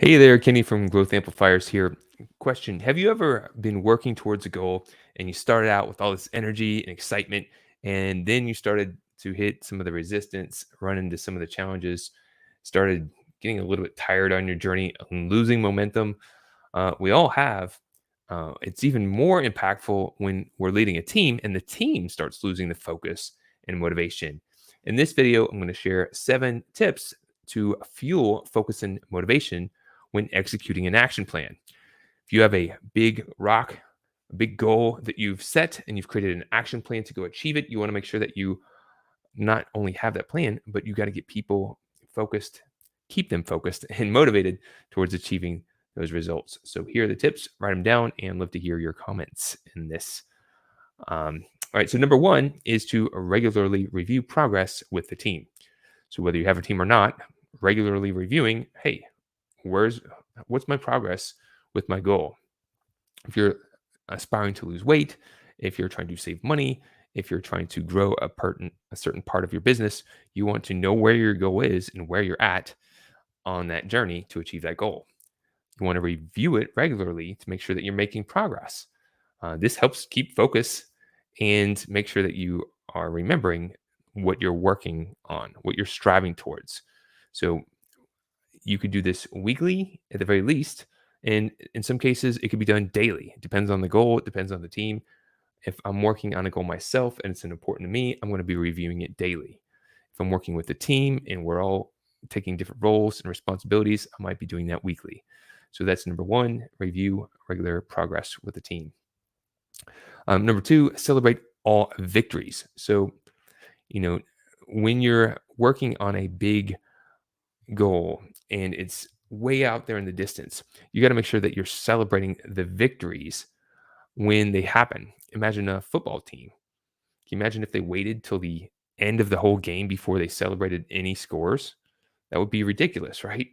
Hey there, Kenny from Growth Amplifiers here. Question: have you ever been working towards a goal and you started out with all this energy and excitement, and then you started to hit some of the resistance, run into some of the challenges, started getting a little bit tired on your journey, and losing momentum? We all have. It's even more impactful when we're leading a team and the team starts losing the focus and motivation. In this video, I'm going to share 7 tips to fuel focus and motivation when executing an action plan. If you have a big rock, a big goal that you've set and you've created an action plan to go achieve it, you want to make sure that you not only have that plan, but you got to get people focused, keep them focused and motivated towards achieving those results. So here are the tips, write them down and love to hear your comments in this. All right. So number one is to regularly review progress with the team. So whether you have a team or not, regularly reviewing, hey, what's my progress with my goal? If you're aspiring to lose weight, if you're trying to save money, if you're trying to grow a certain part of your business, you want to know where your goal is and where you're at on that journey to achieve that goal. You want to review it regularly to make sure that you're making progress. This helps keep focus and make sure that you are remembering what you're working on, what you're striving towards. So you could do this weekly at the very least. And in some cases, it could be done daily. It depends on the goal, it depends on the team. If I'm working on a goal myself and it's important to me, I'm going to be reviewing it daily. If I'm working with the team and we're all taking different roles and responsibilities, I might be doing that weekly. So that's number one, review regular progress with the team. Number two, celebrate all victories. So, you know, when you're working on a big goal and it's way out there in the distance, you got to make sure that you're celebrating the victories when they happen. Imagine a football team. Can you imagine if they waited till the end of the whole game before they celebrated any scores? That would be ridiculous, right?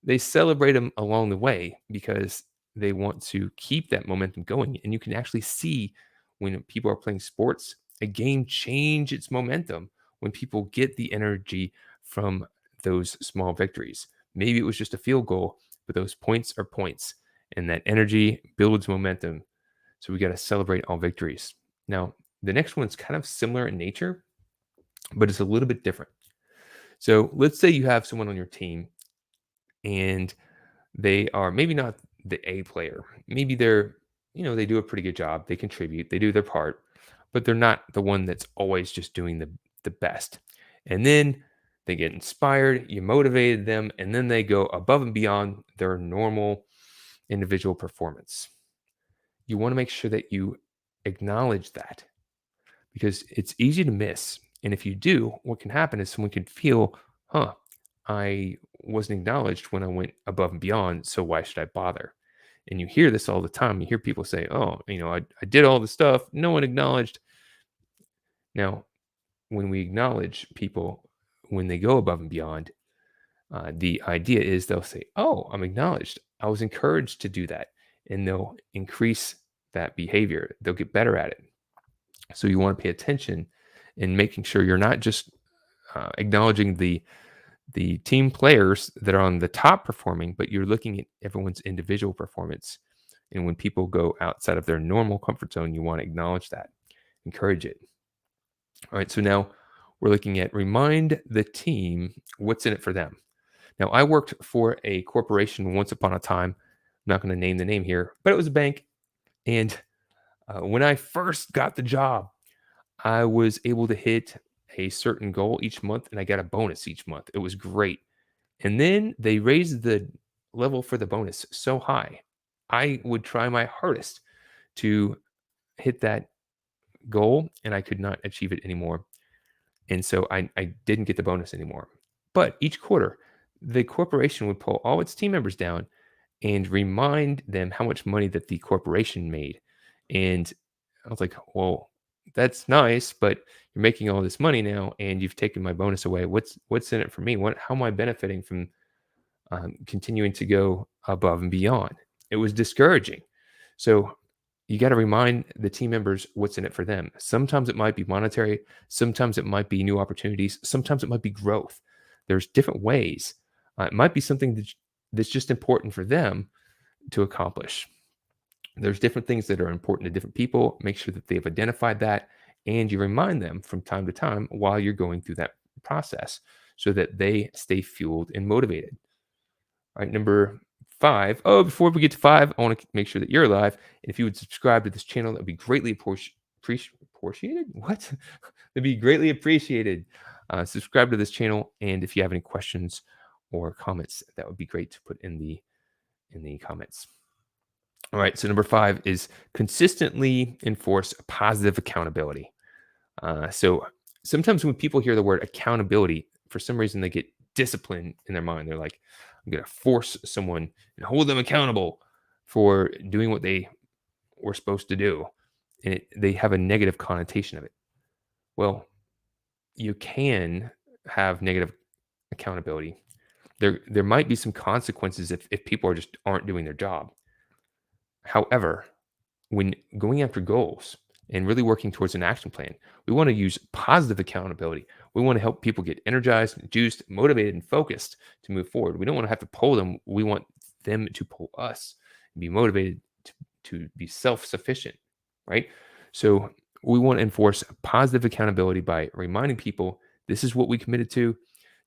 They celebrate them along the way because they want to keep that momentum going. And you can actually see when people are playing sports, a game change its momentum when people get the energy from those small victories. Maybe it was just a field goal, but those points are points, and that energy builds momentum. So we got to celebrate all victories. Now, the next one's kind of similar in nature, but it's a little bit different. So let's say you have someone on your team and they are maybe not the A player. Maybe they do a pretty good job. They contribute, they do their part, but they're not the one that's always just doing the best. And then they get inspired, you motivated them, and then they go above and beyond their normal individual performance. You want to make sure that you acknowledge that because it's easy to miss. And if you do, what can happen is someone can feel, I wasn't acknowledged when I went above and beyond. So why should I bother? And you hear this all the time. You hear people say, I did all the stuff. No one acknowledged. Now, when we acknowledge people, when they go above and beyond, the idea is they'll say, oh, I'm acknowledged. I was encouraged to do that. And they'll increase that behavior. They'll get better at it. So you want to pay attention and making sure you're not just acknowledging the team players that are on the top performing, but you're looking at everyone's individual performance. And when people go outside of their normal comfort zone, you want to acknowledge that, encourage it. All right, so now we're looking at remind the team what's in it for them. Now, I worked for a corporation once upon a time. I'm not going to name the name here, but it was a bank. And when I first got the job, I was able to hit a certain goal each month and I got a bonus each month. It was great. And then they raised the level for the bonus so high. I would try my hardest to hit that goal and I could not achieve it anymore. And so I didn't get the bonus anymore. But each quarter, the corporation would pull all its team members down and remind them how much money that the corporation made. And I was like, well, that's nice, but you're making all this money now and you've taken my bonus away. What's in it for me? How am I benefiting from continuing to go above and beyond? It was discouraging. So you got to remind the team members what's in it for them. Sometimes it might be monetary. Sometimes it might be new opportunities. Sometimes it might be growth. There's different ways. It might be something that that's just important for them to accomplish. There's different things that are important to different people. Make sure that they've identified that and you remind them from time to time while you're going through that process so that they stay fueled and motivated. All right, number five. Oh, before we get to five, I want to make sure that you're alive. And if you would subscribe to this channel, that would be greatly appreciated. What? That'd be greatly appreciated. Subscribe to this channel, and if you have any questions or comments, that would be great to put in the comments. All right. So number five is consistently enforce positive accountability. So sometimes when people hear the word accountability, for some reason they get discipline in their mind. They're like, I'm going to force someone and hold them accountable for doing what they were supposed to do. And they have a negative connotation of it. Well, you can have negative accountability. There might be some consequences if people aren't doing their job. However, when going after goals and really working towards an action plan, we want to use positive accountability. We want to help people get energized, juiced, motivated, and focused to move forward. We don't want to have to pull them. We want them to pull us and be motivated to be self sufficient, right? So we want to enforce positive accountability by reminding people this is what we committed to.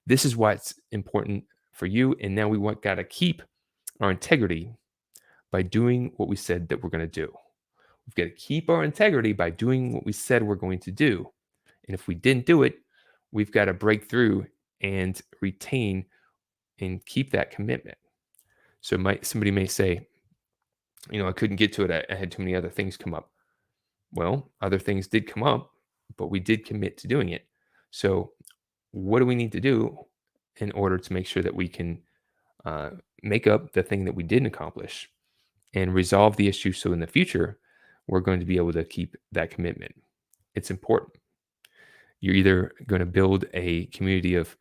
This is why it's important for you. And now we got to keep our integrity by doing what we said that we're going to do. We've got to keep our integrity by doing what we said we're going to do. And if we didn't do it, we've got to break through and retain and keep that commitment. So somebody may say, I couldn't get to it. I had too many other things come up. Well, other things did come up, but we did commit to doing it. So what do we need to do in order to make sure that we can make up the thing that we didn't accomplish and resolve the issue so in the future, we're going to be able to keep that commitment? It's important. You're either going to build a community of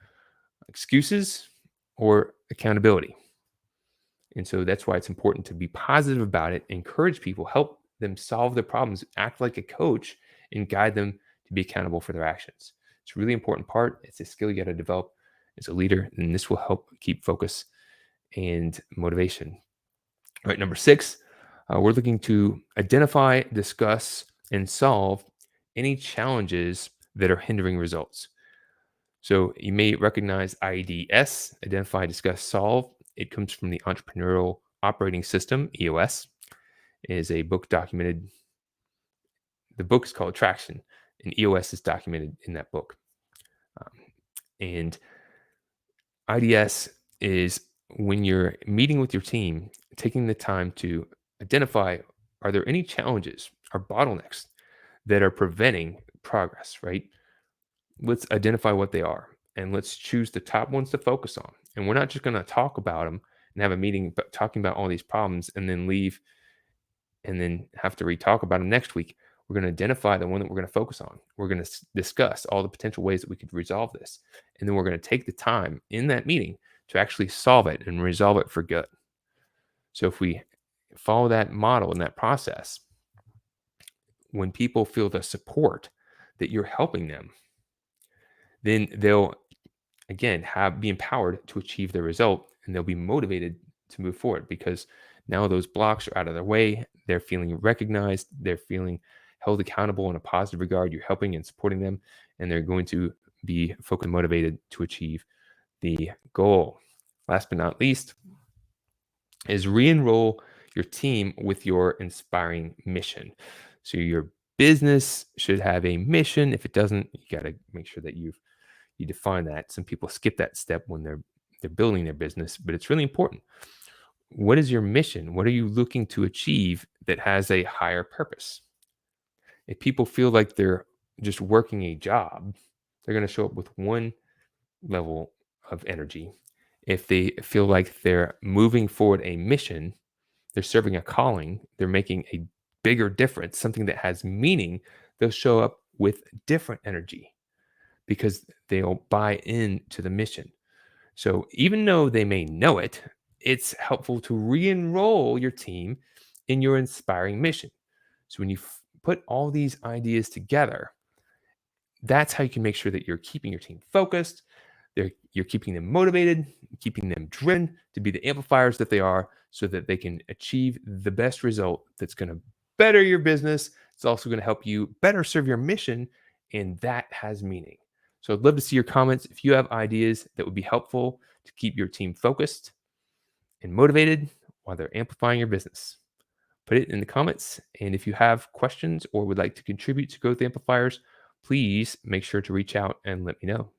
excuses or accountability. And so that's why it's important to be positive about it, encourage people, help them solve their problems, act like a coach, and guide them to be accountable for their actions. It's a really important part. It's a skill you got to develop as a leader, and this will help keep focus and motivation. All right, number six, we're looking to identify, discuss, and solve any challenges that are hindering results. So you may recognize IDS, identify, discuss, solve. It comes from the Entrepreneurial Operating System, EOS. It is a book documented. The book is called Traction, and EOS is documented in that book. And IDS is when you're meeting with your team, taking the time to identify, are there any challenges or bottlenecks that are preventing progress, right? Let's identify what they are and let's choose the top ones to focus on. And we're not just going to talk about them and have a meeting, but talking about all these problems and then leave and then have to re-talk about them next week. We're going to identify the one that we're going to focus on. We're going to discuss all the potential ways that we could resolve this. And then we're going to take the time in that meeting to actually solve it and resolve it for good. So if we follow that model and that process, when people feel the support that you're helping them, then they'll again be empowered to achieve their result, and they'll be motivated to move forward because now those blocks are out of their way. They're feeling recognized, they're feeling held accountable in a positive regard. You're helping and supporting them, and they're going to be focused and motivated to achieve the goal. Last but not least is re-enroll your team with your inspiring mission. So your business should have a mission. If it doesn't, you got to make sure that you define that. Some people skip that step when they're building their business, but it's really important. What is your mission? What are you looking to achieve that has a higher purpose? If people feel like they're just working a job, they're going to show up with one level of energy. If they feel like they're moving forward a mission, they're serving a calling, they're making a bigger difference, something that has meaning, they'll show up with different energy because they'll buy into the mission. So even though they may know it, it's helpful to re-enroll your team in your inspiring mission. So when you put all these ideas together, that's how you can make sure that you're keeping your team focused, You're keeping them motivated, keeping them driven to be the amplifiers that they are so that they can achieve the best result that's going to better your business. It's also going to help you better serve your mission, and that has meaning. So I'd love to see your comments if you have ideas that would be helpful to keep your team focused and motivated while they're amplifying your business. Put it in the comments. And if you have questions or would like to contribute to Growth Amplifiers, please make sure to reach out and let me know.